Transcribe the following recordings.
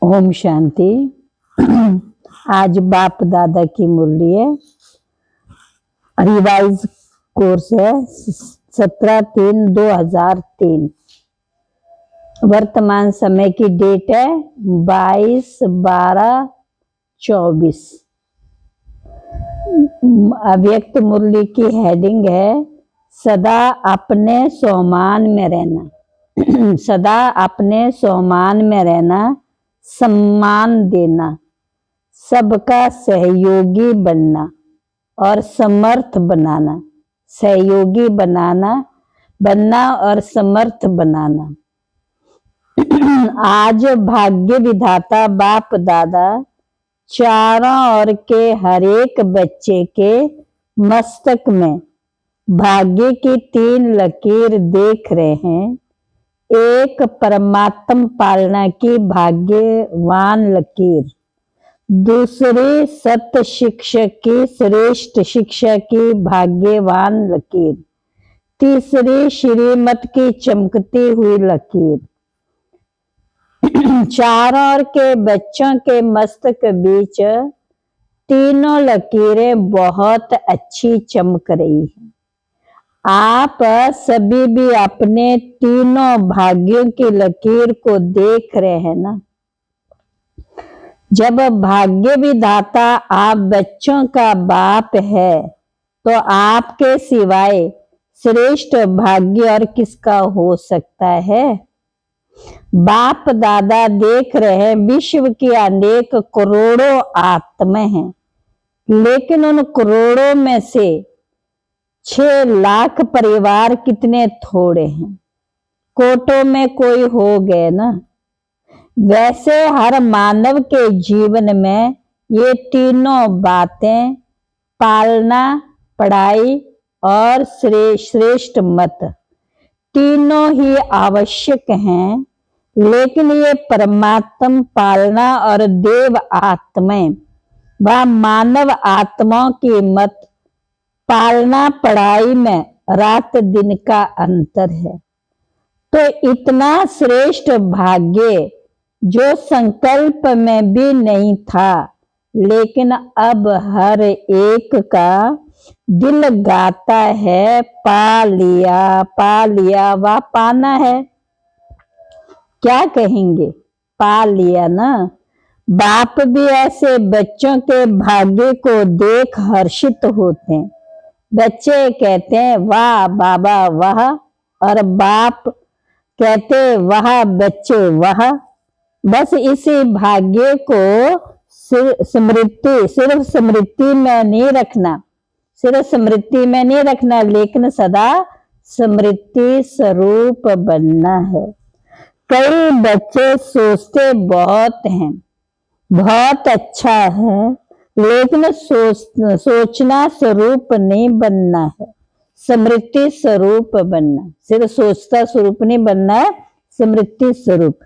ओम शांति। आज बाप दादा की मुरली है। रिवाइज कोर्स है 17/3/2003। वर्तमान समय की डेट है 22/12/24। अव्यक्त मुरली की हेडिंग है सदा अपने स्वमान में रहना। सदा अपने स्वमान में रहना, सम्मान देना, सबका सहयोगी बनना और समर्थ बनाना। सहयोगी बनना और समर्थ बनाना। आज भाग्य विधाता बाप दादा चारों ओर के हर एक बच्चे के मस्तक में भाग्य की 3 लकीर देख रहे हैं। एक परमात्म पालना की भाग्यवान लकीर, दूसरी सत्य शिक्षक की श्रेष्ठ शिक्षा की भाग्यवान लकीर, तीसरी श्रीमत की चमकती हुई लकीर। चारों ओर के बच्चों के मस्तक बीच तीनों लकीरें बहुत अच्छी चमक रही हैं। आप सभी भी अपने तीनों भाग्यों की लकीर को देख रहे हैं ना। जब भाग्य विधाता आप बच्चों का बाप है तो आपके सिवाय श्रेष्ठ भाग्य और किसका हो सकता है। बाप दादा देख रहे हैं विश्व की अनेक करोड़ों आत्माएं हैं, लेकिन उन करोड़ों में से 6 लाख परिवार कितने थोड़े हैं। कोटों में कोई हो गए ना। वैसे हर मानव के जीवन में ये तीनों बातें, पालना, पढ़ाई और श्रेष्ठ मत, तीनों ही आवश्यक हैं। लेकिन ये परमात्म पालना और देव आत्माएं व मानव आत्माओं की मत पालना पढ़ाई में रात दिन का अंतर है। तो इतना श्रेष्ठ भाग्य जो संकल्प में भी नहीं था, लेकिन अब हर एक का दिल गाता है पा लिया व पाना है। क्या कहेंगे, पा लिया ना। बाप भी ऐसे बच्चों के भाग्य को देख हर्षित होते हैं। बच्चे कहते हैं वाह बाबा वाह, और बाप कहते वाह बच्चे वाह। बस इसी भाग्य को सिर्फ स्मृति में नहीं रखना, सिर्फ स्मृति में नहीं रखना, लेकिन सदा स्मृति स्वरूप बनना है। कई बच्चे सोचते बहुत हैं, बहुत अच्छा है, लेकिन सोचना स्वरूप नहीं बनना है, स्मृति स्वरूप बनना। सिर्फ सोचता स्वरूप नहीं बनना है, स्मृति स्वरूप।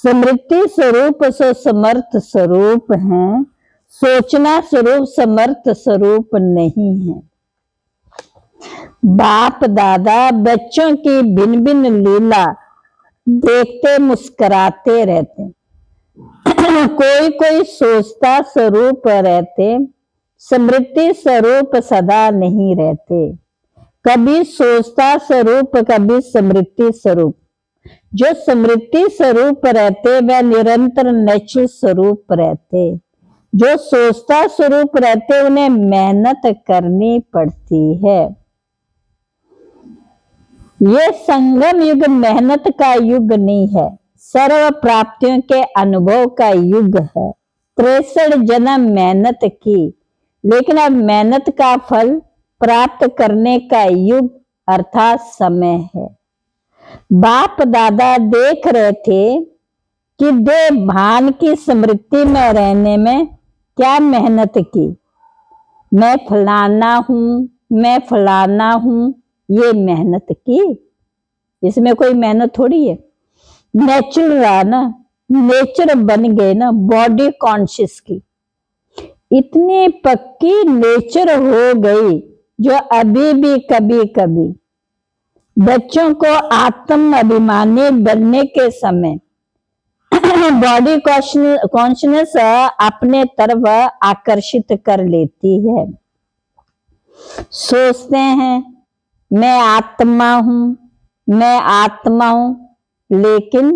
स्मृति स्वरूप सो समर्थ स्वरूप है, सोचना स्वरूप समर्थ स्वरूप नहीं है। बाप दादा बच्चों की भिन्न भिन्न लीला देखते मुस्कुराते रहते। कोई कोई सोचता स्वरूप रहते, स्मृति स्वरूप सदा नहीं रहते। कभी सोचता स्वरूप, कभी स्मृति स्वरूप। जो स्मृति स्वरूप रहते वह निरंतर नेचुरल स्वरूप रहते। जो सोचता स्वरूप रहते उन्हें मेहनत करनी पड़ती है। ये संगम युग मेहनत का युग नहीं है, सर्व प्राप्तियों के अनुभव का युग है। 63 जन्म मेहनत की, लेकिन अब मेहनत का फल प्राप्त करने का युग अर्थात समय है। बाप दादा देख रहे थे कि देह भान की स्मृति में रहने में क्या मेहनत की। मैं फलाना हूं, ये मेहनत की। इसमें कोई मेहनत थोड़ी है। नेचुरल रहा ना, नेचर बन गए ना, बॉडी कॉन्शियस की इतनी पक्की नेचर हो गई, जो अभी भी कभी कभी बच्चों को आत्म अभिमानी बनने के समय बॉडी कॉन्शनेस अपने तरफ आकर्षित कर लेती है। सोचते हैं मैं आत्मा हूं, मैं आत्मा हूं, लेकिन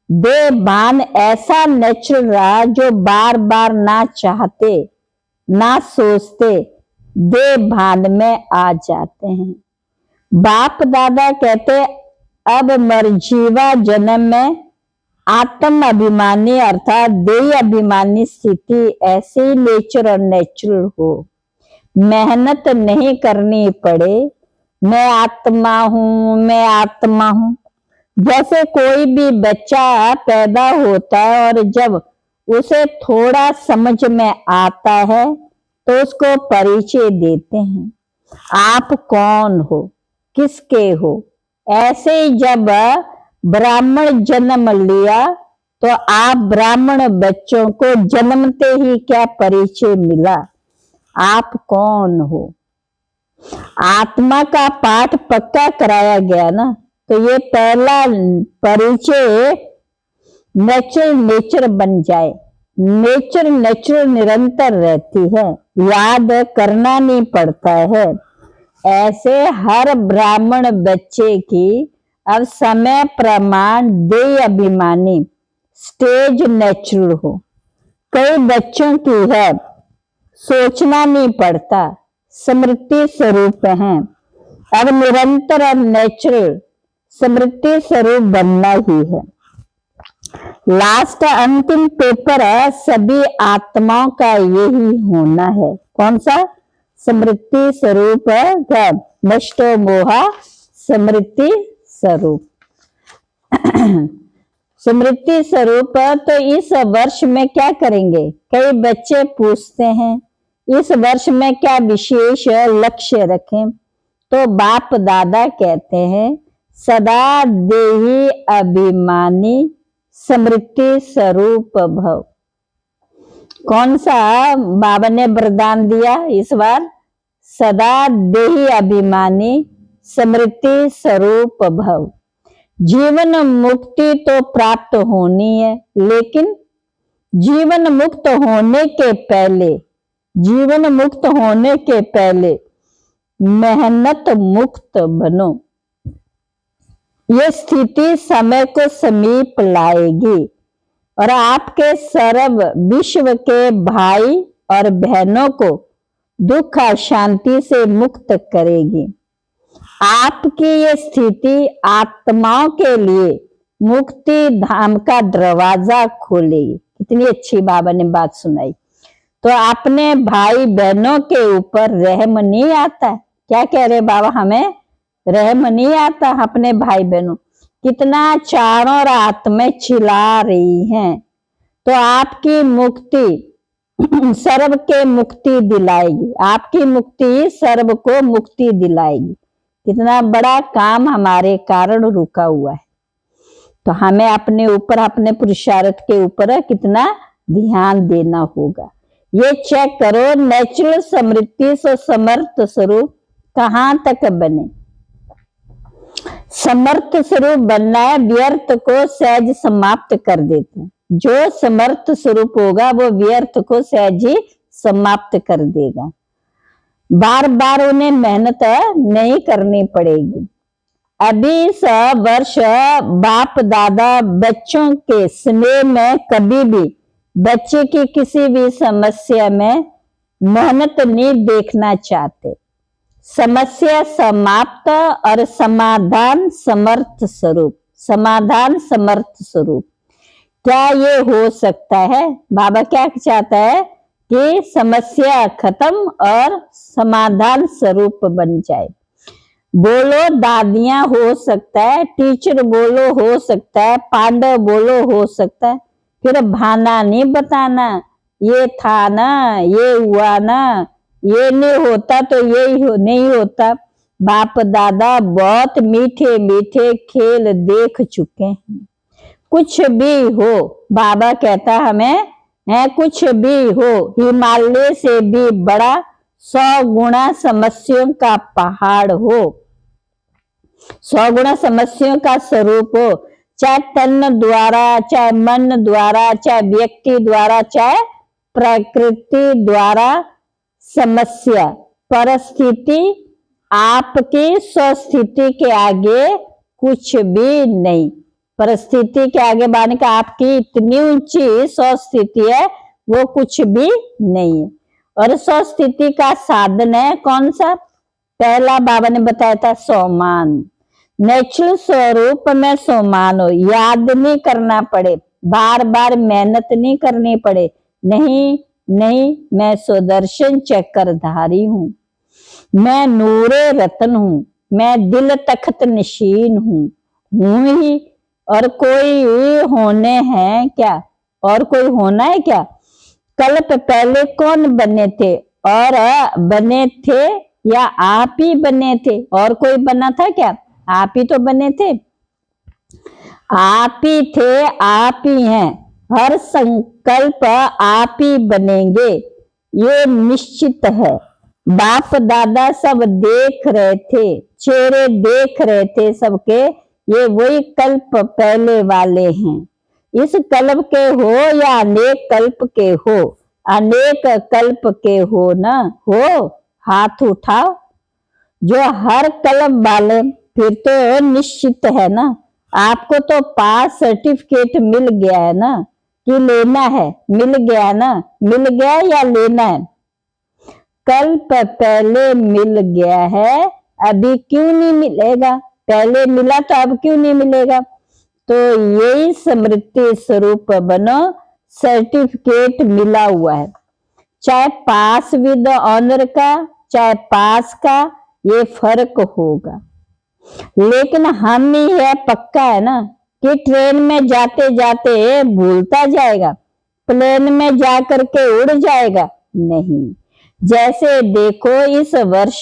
देह भान ऐसा नेचुरल रहा जो बार बार ना चाहते ना सोचते देह भान में आ जाते हैं। बाप दादा कहते अब मरजीवा जन्म में आत्म अभिमानी अर्थात देह अभिमानी स्थिति ऐसे ही नेचर और नेचुरल हो, मेहनत नहीं करनी पड़े। मैं आत्मा हूं, मैं आत्मा हूं। जैसे कोई भी बच्चा पैदा होता है और जब उसे थोड़ा समझ में आता है तो उसको परिचय देते हैं, आप कौन हो, किसके हो। ऐसे ही जब ब्राह्मण जन्म लिया तो आप ब्राह्मण बच्चों को जन्मते ही क्या परिचय मिला, आप कौन हो। आत्मा का पाठ पक्का कराया गया ना, तो ये पहला परिचय नेचर बन जाए। नेचुरल निरंतर रहती है, याद करना नहीं पड़ता है। ऐसे हर ब्राह्मण बच्चे की अब समय प्रमाण देह अभिमानी स्टेज नेचुरल हो। कई बच्चों की है सोचना नहीं पड़ता, स्मृति स्वरूप हैं। अब निरंतर और नेचुरल स्मृति स्वरूप बनना ही है। लास्ट अंतिम पेपर सभी आत्माओं का यही होना है। कौन सा? स्मृति स्वरूप नष्टो मोहा स्मृति स्वरूप। स्मृति स्वरूप तो इस वर्ष में क्या करेंगे? कई बच्चे पूछते हैं इस वर्ष में क्या विशेष लक्ष्य रखें, तो बाप दादा कहते हैं सदा देही अभिमानी स्मृति स्वरूप भव। कौन सा बाबा ने वरदान दिया इस बार? सदा देही अभिमानी स्मृति स्वरूप भव। जीवन मुक्ति तो प्राप्त होनी है, लेकिन जीवन मुक्त होने के पहले मेहनत मुक्त बनो। ये स्थिति समय को समीप लाएगी और आपके सर्व विश्व के भाई और बहनों को दुख अशांति से मुक्त करेगी। आपकी ये स्थिति आत्माओं के लिए मुक्ति धाम का दरवाजा खोलेगी। कितनी अच्छी बाबा ने बात सुनाई। तो अपने भाई बहनों के ऊपर रहम नहीं आता। क्या कह रहे बाबा? हमें रहम नहीं आता अपने भाई बहनों। कितना चारों रात में चिल्ला रही हैं, तो आपकी मुक्ति सर्व के मुक्ति दिलाएगी। आपकी मुक्ति सर्व को मुक्ति दिलाएगी। कितना बड़ा काम हमारे कारण रुका हुआ है, तो हमें अपने ऊपर, अपने पुरुषार्थ के ऊपर कितना ध्यान देना होगा। ये चेक करो नेचुरल स्मृति से समर्थ स्वरूप कहां तक बने। समर्थ स्वरूप बनना है, व्यर्थ को सहज समाप्त कर देते हैं। जो समर्थ स्वरूप होगा वो व्यर्थ को सहज ही समाप्त कर देगा। बार बार उन्हें मेहनत नहीं करनी पड़ेगी। अभी इस वर्ष बाप दादा बच्चों के स्नेह में कभी भी बच्चे की किसी भी समस्या में मेहनत नहीं देखना चाहते। समस्या समाप्त और समाधान समर्थ स्वरूप। समाधान समर्थ स्वरूप। क्या ये हो सकता है? बाबा क्या चाहता है कि समस्या खत्म और समाधान स्वरूप बन जाए। बोलो दादियां हो सकता है, टीचर बोलो हो सकता है, पांडव बोलो हो सकता है, फिर बहाना नहीं बताना ये था ना, ये हुआ ना, ये नहीं होता तो यही नहीं होता। बाप दादा बहुत मीठे मीठे खेल देख चुके हैं। कुछ भी हो, बाबा कहता हमें है, कुछ भी हो, हिमालय से भी बड़ा 100 गुना समस्याओं का पहाड़ हो, 100 गुना समस्याओं का स्वरूप हो, चाहे तन द्वारा, चाहे मन द्वारा, चाहे व्यक्ति द्वारा, चाहे प्रकृति द्वारा। समस्या परिस्थिति आपकी स्वस्थिति के आगे कुछ भी नहीं। परिस्थिति के आगे बढ़ने का आपकी इतनी ऊंची स्वस्थिति है, वो कुछ भी नहीं है। और स्वस्थिति का साधन है कौन सा? पहला बाबा ने बताया था सोमान। नेचुरल स्वरूप में सोमान हो, याद नहीं करना पड़े, बार बार मेहनत नहीं करनी पड़े। नहीं नहीं, मैं सुदर्शन चक्रधारी हूँ, मैं नूरे रतन हूँ, मैं दिल तख्त नशीन हूँ ही। और कोई होने हैं क्या? और कोई होना है क्या? कल्प पहले कौन बने थे? और बने थे या आप ही बने थे? और कोई बना था क्या? आप ही तो बने थे। आप ही थे, आप ही हैं। हर संकल्प आप ही बनेंगे, ये निश्चित है। बाप दादा सब देख रहे थे, चेहरे देख रहे थे सबके, ये वही कल्प पहले वाले हैं। इस कल्प के हो या अनेक कल्प के हो, अनेक कल्प के हो ना हो, हाथ उठाओ जो हर कल्प वाले। फिर तो निश्चित है ना, आपको तो पास सर्टिफिकेट मिल गया है ना, कि लेना है? मिल गया ना, मिल गया या लेना है? कल्प पहले मिल गया है, अभी क्यों नहीं मिलेगा? पहले मिला तो अब क्यों नहीं मिलेगा? तो यही स्मृति स्वरूप बनो, सर्टिफिकेट मिला हुआ है। चाहे पास विद ऑनर का, चाहे पास का, ये फर्क होगा। लेकिन हम ही है, पक्का है ना, कि ट्रेन में जाते जाते भूलता जाएगा, प्लेन में जा करके उड़ जाएगा? नहीं। जैसे देखो, इस वर्ष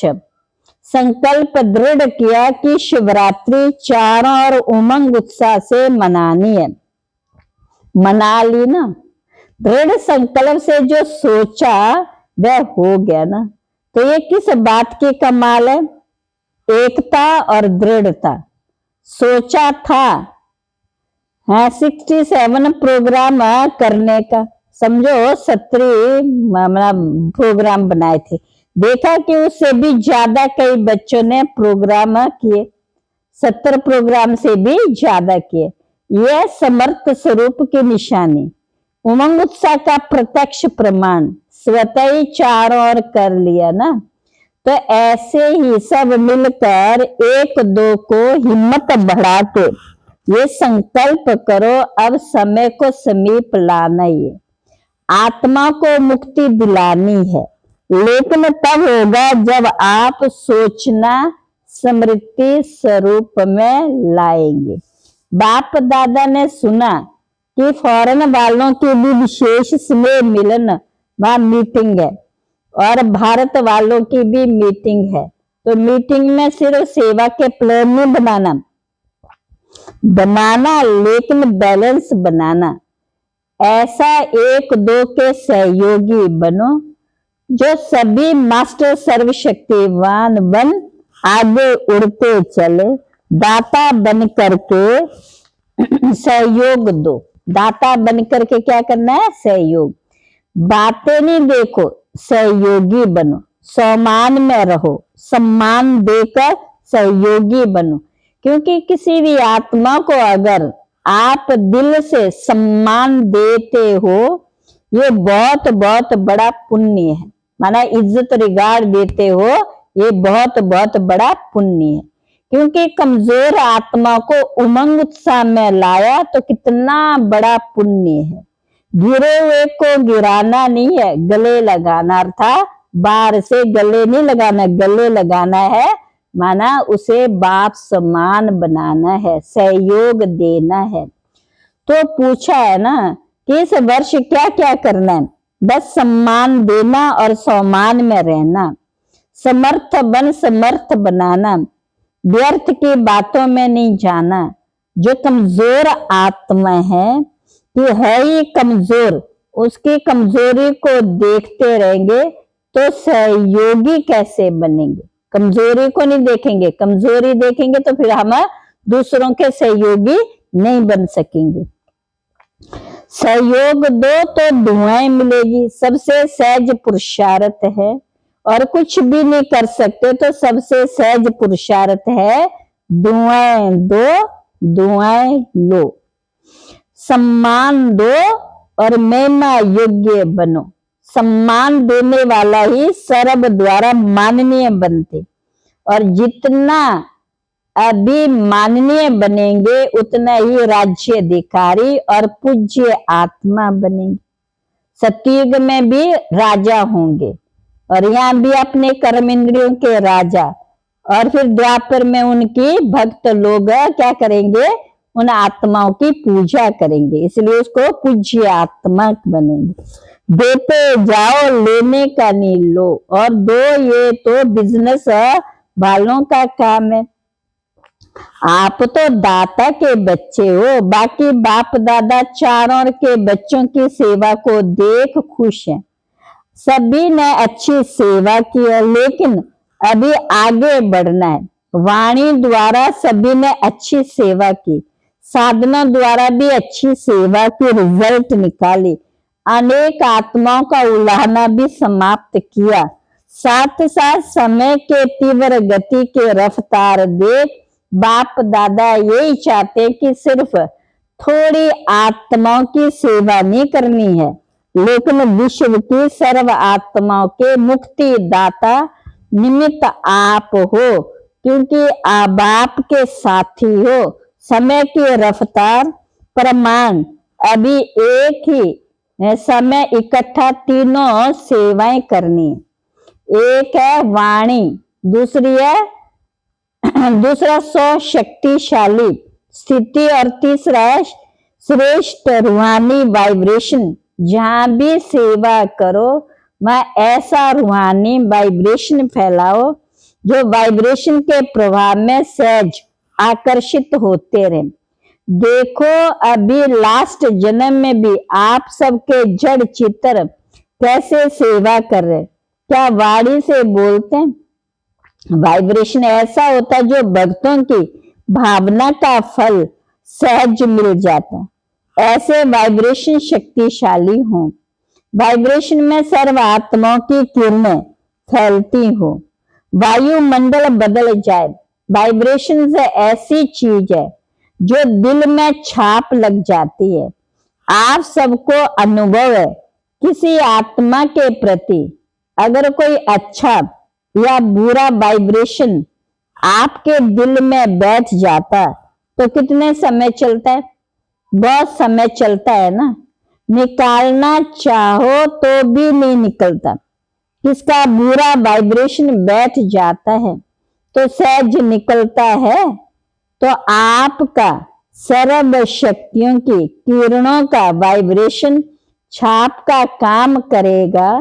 संकल्प दृढ़ किया कि शिवरात्रि चारों और उमंग उत्साह से मनानी है, मना ली ना। दृढ़ संकल्प से जो सोचा वह हो गया ना। तो ये किस बात की कमाल है? एकता और दृढ़ता। सोचा था, हाँ, 67 प्रोग्राम करने का, समझो 70 प्रोग्राम बनाए थे। देखा कि उससे भी ज्यादा कई बच्चों ने प्रोग्राम किए, 70 प्रोग्राम से भी ज्यादा किए। यह समर्थ स्वरूप की निशानी, उमंग उत्साह का प्रत्यक्ष प्रमाण, स्वतः ही चारों ओर कर लिया ना। तो ऐसे ही सब मिलकर एक दो को हिम्मत बढ़ा के ये संकल्प करो, अब समय को समीप लाना ही है, आत्मा को मुक्ति दिलानी है। लेकिन तब होगा जब आप सोचना स्मृति स्वरूप में लाएंगे। बाप दादा ने सुना कि फॉरेन वालों की भी विशेष स्नेह मिलन वहां मीटिंग है, और भारत वालों की भी मीटिंग है। तो मीटिंग में सिर्फ सेवा के प्लान नहीं बनाना, लेकिन बैलेंस बनाना। ऐसा एक दो के सहयोगी बनो जो सभी मास्टर सर्वशक्तिवान बन आगे उड़ते चले। दाता बन करके सहयोग दो। दाता बन करके क्या करना है? सहयोग। बातें नहीं देखो, सहयोगी बनो। सम्मान में रहो, सम्मान देकर सहयोगी बनो। क्योंकि किसी भी आत्मा को अगर आप दिल से सम्मान देते हो, ये बहुत बहुत बड़ा पुण्य है। माना इज्जत रिगार्ड देते हो, ये बहुत बहुत बड़ा पुण्य है। क्योंकि कमजोर आत्मा को उमंग उत्साह में लाया तो कितना बड़ा पुण्य है। गिरे हुए को गिराना नहीं है, गले लगाना। अर्थात बाहर से गले नहीं लगाना, गले लगाना है। माना उसे बाप समान बनाना है, सहयोग देना है। तो पूछा है ना कि इस वर्ष क्या क्या करना है? बस सम्मान देना और सम्मान में रहना। समर्थ बन समर्थ बनाना, व्यर्थ की बातों में नहीं जाना। जो कमजोर आत्मा है कि है ही कमजोर, उसकी कमजोरी को देखते रहेंगे तो सहयोगी कैसे बनेंगे? कमजोरी को नहीं देखेंगे, कमजोरी देखेंगे तो फिर हम दूसरों के सहयोगी नहीं बन सकेंगे। सहयोग दो तो दुआएं मिलेगी, सबसे सहज पुरुषार्थ है। और कुछ भी नहीं कर सकते तो सबसे सहज पुरुषार्थ है दुआएं दो, दुआएं लो। सम्मान दो और महिमा योग्य बनो। सम्मान देने वाला ही सर्व द्वारा माननीय बनते, और जितना अभी माननीय बनेंगे उतना ही राज्य अधिकारी और पूज्य आत्मा बनेंगे। सतयुग में भी राजा होंगे और यहाँ भी अपने कर्म इंद्रियों के राजा, और फिर द्वापर में उनकी भक्त लोग क्या करेंगे, उन आत्माओं की पूजा करेंगे, इसलिए उसको पूज्य आत्मा बनेंगे। देते जाओ, लेने का नहीं लो और दो, ये तो बिजनेस वालों का काम है। आप तो दाता के बच्चे हो, बाकी बाप दादा चारों के बच्चों की सेवा को देख खुश हैं। सभी ने अच्छी सेवा की है, लेकिन अभी आगे बढ़ना है। वाणी द्वारा सभी ने अच्छी सेवा की, साधना द्वारा भी अच्छी सेवा की रिजल्ट निकाली, अनेक आत्माओं का उलाहना भी समाप्त किया। साथ साथ समय के तीव्र गति के रफ्तार देख बाप दादा यही चाहते कि सिर्फ थोड़ी आत्माओं की सेवा नहीं करनी है, लेकिन विश्व की सर्व आत्माओं के मुक्ति दाता निमित्त आप हो, क्योंकि आप आपके साथी हो। समय की रफ्तार प्रमाण अभी एक ही समय इकट्ठा तीनों सेवाएं करनी। एक है वाणी, दूसरी है दूसरा 100 शक्तिशाली स्थिति, और तीसरा है श्रेष्ठ रूहानी वाइब्रेशन। जहां भी सेवा करो वहां ऐसा रूहानी वाइब्रेशन फैलाओ जो वाइब्रेशन के प्रभाव में सहज आकर्षित होते रहे। देखो अभी लास्ट जन्म में भी आप सबके जड़ चित्र कैसे सेवा कर रहे, क्या वाणी से बोलते हैं? वाइब्रेशन ऐसा होता है जो भक्तों की भावना का फल सहज मिल जाता है। ऐसे वाइब्रेशन शक्तिशाली हो, वाइब्रेशन में सर्व आत्माओं की किरणें फैलती हो, वायुमंडल बदल जाए। वाइब्रेशन से ऐसी चीज है जो दिल में छाप लग जाती है। आप सबको अनुभव है किसी आत्मा के प्रति अगर कोई अच्छा या बुरा वाइब्रेशन आपके दिल में बैठ जाता तो कितने समय चलता है? बहुत समय चलता है ना। निकालना चाहो तो भी नहीं निकलता। किसका बुरा वाइब्रेशन बैठ जाता है तो सहज निकलता है। तो आपका सर्व शक्तियों की किरणों का वाइब्रेशन छाप का काम करेगा।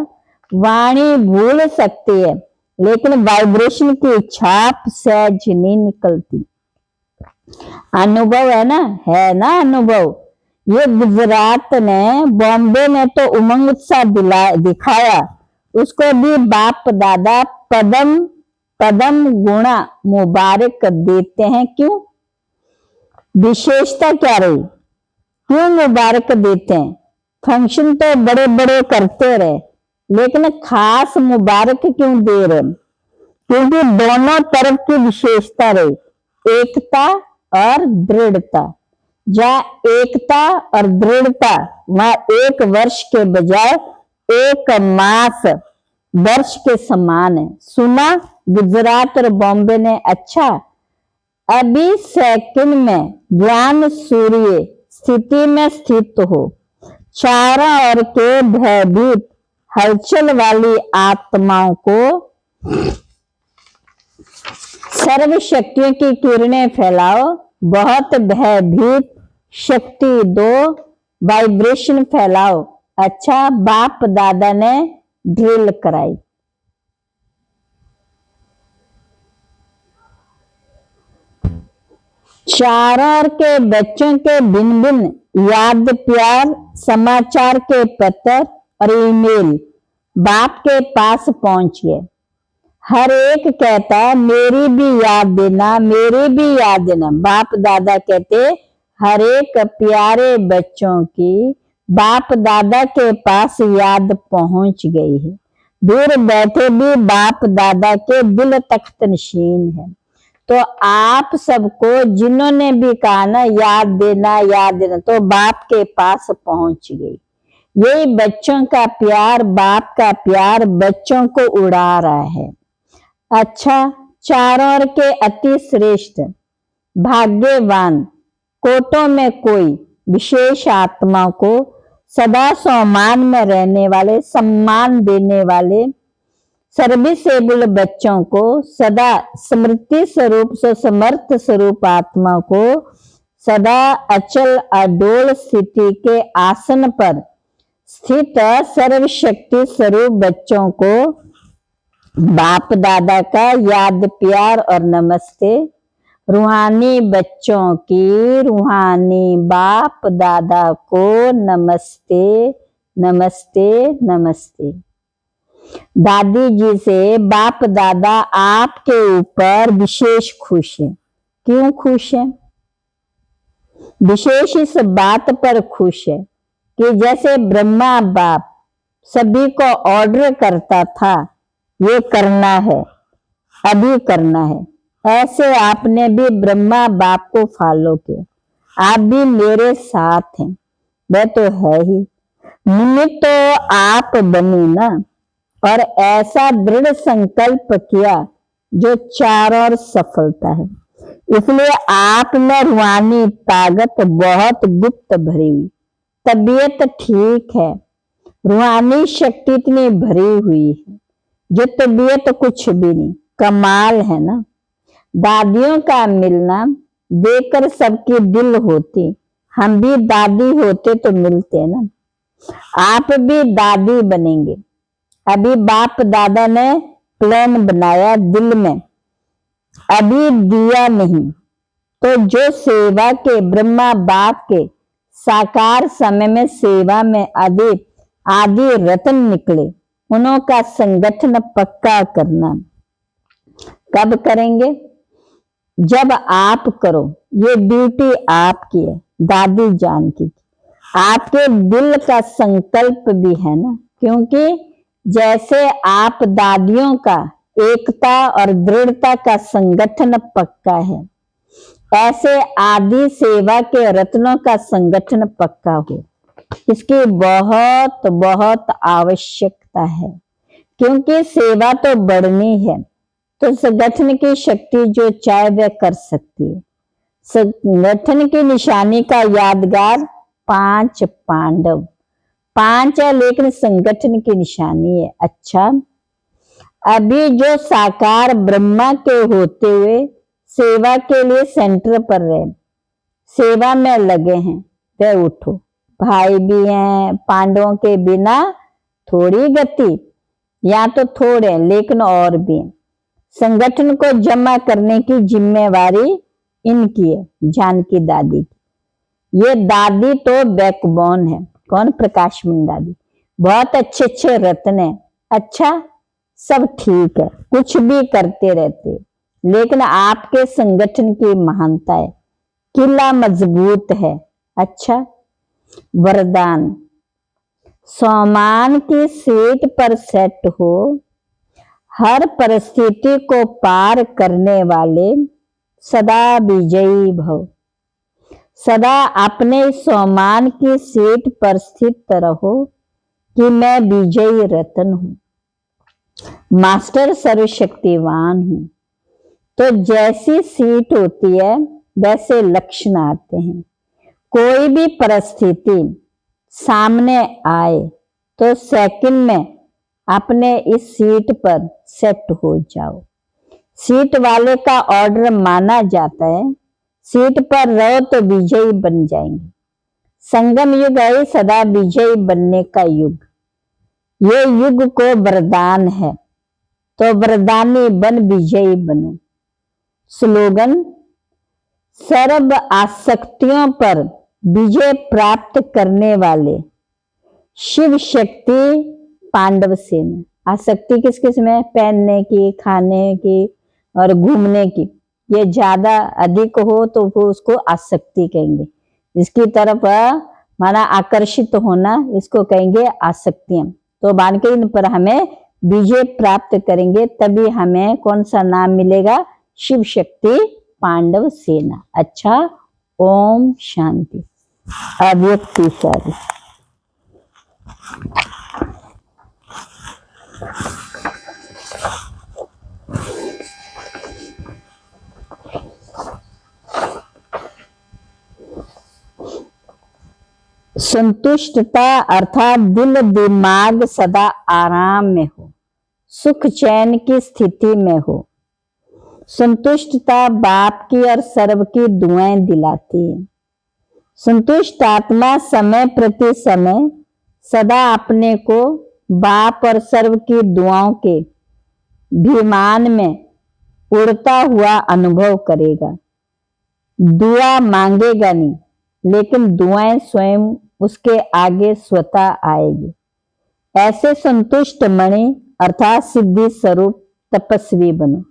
वाणी भूल सकती है लेकिन वाइब्रेशन की छाप सहज नहीं निकलती। अनुभव है ना अनुभव। ये गुजरात ने बॉम्बे ने तो उमंग उत्साह दिखाया, उसको भी बाप दादा पदम पदम गुणा मुबारक देते हैं। क्यों? विशेषता क्या रही? क्यों मुबारक देते हैं? फंक्शन तो बड़े बड़े करते रहे, लेकिन खास मुबारक क्यों दे रहे? क्योंकि दोनों तरफ की विशेषता रही, एकता और दृढ़ता। जहाँ एकता और दृढ़ता वहां एक वर्ष के बजाय एक मास वर्ष के समान है। सुना गुजरात और बॉम्बे ने? अच्छा, अभी सेकंड में ज्ञान सूर्य स्थिति में स्थित हो, चारों ओर के भयभीत हलचल वाली आत्माओं को सर्व शक्तियों की किरणें फैलाओ। बहुत भयभीत शक्ति दो, वाइब्रेशन फैलाओ। अच्छा, बाप दादा ने ड्रिल कराई। चारों ओर के बच्चों के भिन्न भिन्न याद प्यार समाचार के पत्र और ईमेल बाप के पास पहुंच गए। हर एक कहता मेरी भी याद देना, मेरी भी याद देना। बाप दादा कहते हर एक प्यारे बच्चों की बाप दादा के पास याद पहुंच गई है। दूर बैठे भी बाप दादा के दिल तख्त नशीन है। तो आप सबको जिन्होंने भी कहा ना याद देना, तो बाप के पास पहुंच गई। यही बच्चों का प्यार, बाप का प्यार बच्चों को उड़ा रहा है। अच्छा, चारों ओर के अति श्रेष्ठ भाग्यवान कोटों में कोई विशेष आत्मा को सदा सम्मान में रहने वाले, सम्मान देने वाले सर्विसेबल बच्चों को सदा स्मृति स्वरूप से समर्थ स्वरूप आत्मा को सदा अचल अडोल स्थिति के आसन पर स्थित सर्वशक्ति स्वरूप बच्चों को बाप दादा का याद प्यार और नमस्ते। रूहानी बच्चों की रूहानी बाप दादा को नमस्ते नमस्ते नमस्ते। दादी जी से बाप दादा आपके ऊपर विशेष खुश है। क्यों खुश है? विशेष इस बात पर खुश है कि जैसे ब्रह्मा बाप सभी को ऑर्डर करता था, ये करना है, अभी करना है, ऐसे आपने भी ब्रह्मा बाप को फॉलो किया। आप भी मेरे साथ हैं, वह तो है ही, निमित्त तो आप बने ना, और ऐसा दृढ़ संकल्प किया जो चारों ओर सफलता है। इसलिए आप में रूहानी ताकत बहुत गुप्त भरी हुई, तबीयत ठीक है, रूहानी शक्ति इतनी भरी हुई है जो तबीयत कुछ भी नहीं, कमाल है ना। दादियों का मिलना देखकर सबकी दिल होती, हम भी दादी होते तो मिलते ना। आप भी दादी बनेंगे। अभी बाप दादा ने प्लान बनाया दिल में, अभी दिया नहीं, तो जो सेवा के ब्रह्मा बाप के साकार समय में सेवा में आदि रत्न निकले, उन्हों का संगठन पक्का करना। कब करेंगे? जब आप करो। ये ड्यूटी आपकी है, दादी जान की। आपके दिल का संकल्प भी है ना, क्योंकि जैसे आप दादियों का एकता और दृढ़ता का संगठन पक्का है, ऐसे आदि सेवा के रत्नों का संगठन पक्का हो, इसकी बहुत बहुत आवश्यकता है। क्योंकि सेवा तो बढ़नी है, तो संगठन की शक्ति जो चाहे वह कर सकती है। संगठन की निशानी का यादगार 5 पांडव, 5 है लेकिन संगठन की निशानी है। अच्छा, अभी जो साकार ब्रह्मा के होते हुए सेवा के लिए सेंटर पर रहे, सेवा में लगे हैं, वह उठो। भाई भी हैं, पांडवों के बिना थोड़ी गति, या तो थोड़े लेकिन और भी। संगठन को जमा करने की जिम्मेवारी इनकी है, जानकी दादी की। ये दादी तो बैकबोन है। कौन? प्रकाशमणि दादी। बहुत अच्छे अच्छे रत्न है। अच्छा, सब ठीक है, कुछ भी करते रहते, लेकिन आपके संगठन की महानता है, किला मजबूत है। अच्छा, वरदान, सम्मान की सीट पर सेट हो, हर परिस्थिति को पार करने वाले, सदा विजयी भव। सदा अपने सम्मान की सीट पर स्थित रहो कि मैं विजयी रत्न हूं, मास्टर सर्वशक्तिवान हूं। तो जैसी सीट होती है वैसे लक्षण आते हैं। कोई भी परिस्थिति सामने आए तो सेकंड में अपने इस सीट पर सेट हो जाओ। सीट वाले का ऑर्डर माना जाता है, सीट पर रहो तो विजयी बन जाएंगे। संगम युग है सदा विजयी बनने का युग। ये युग को वरदान है, तो वरदानी बन विजयी बनो। स्लोगन, सर्व आसक्तियों पर विजय प्राप्त करने वाले शिव शक्ति पांडव सेना। आसक्ति किस किस में? पहनने की, खाने की और घूमने की। ये ज्यादा अधिक हो तो वो उसको आसक्ति कहेंगे। इसकी तरफ माना आकर्षित होना, इसको कहेंगे आसक्तियां। तो बाणकरीन पर हमें विजय प्राप्त करेंगे तभी हमें कौन सा नाम मिलेगा? शिव शक्ति पांडव सेना। अच्छा, ओम शांति। अव्यक्तिशाली। संतुष्टता अर्थात दिल दिमाग सदा आराम में हो, सुख चैन की स्थिति में हो। संतुष्टता बाप की और सर्व की दुआएं दिलाती है। संतुष्ट आत्मा समय प्रति समय सदा अपने को बाप और सर्व की दुआओं के विमान में उड़ता हुआ अनुभव करेगा। दुआ मांगेगा नहीं, लेकिन दुआएं स्वयं उसके आगे स्वतः आएगी। ऐसे संतुष्ट मणि अर्थात सिद्धि स्वरूप तपस्वी बनो,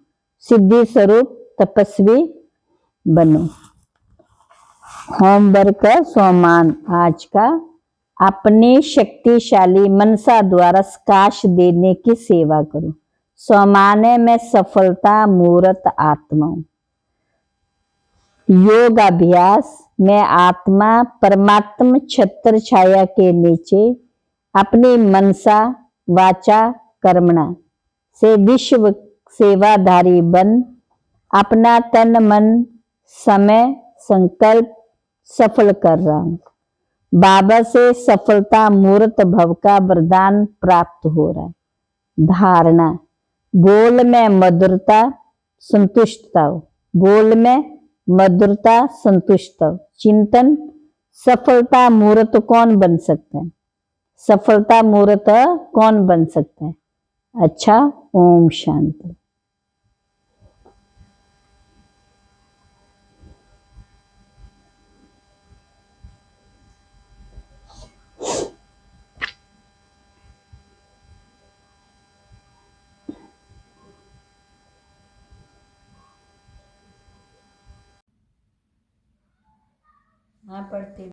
सिद्धि स्वरूप तपस्वी बनो। होमवर्क सोमान आज का, अपने शक्तिशाली मनसा द्वारा प्रकाश देने की सेवा करो। सोमाने में सफलता मूर्त आत्मा। योग अभ्यास में आत्मा परमात्म छत्र छाया के नीचे अपनी मनसा वाचा कर्मणा से विश्व सेवाधारी बन अपना तन मन समय संकल्प सफल कर रहा हूं। बाबा से सफलता मूर्त भव का वरदान प्राप्त हो रहा है। धारणा, बोल में मधुरता संतुष्टता हो, बोल में मधुरता संतुष्टता हो। चिंतन, सफलता मूर्त कौन बन सकता है? सफलता मूर्त कौन बन सकता है? अच्छा, ओम शांति। हाँ, पढ़ते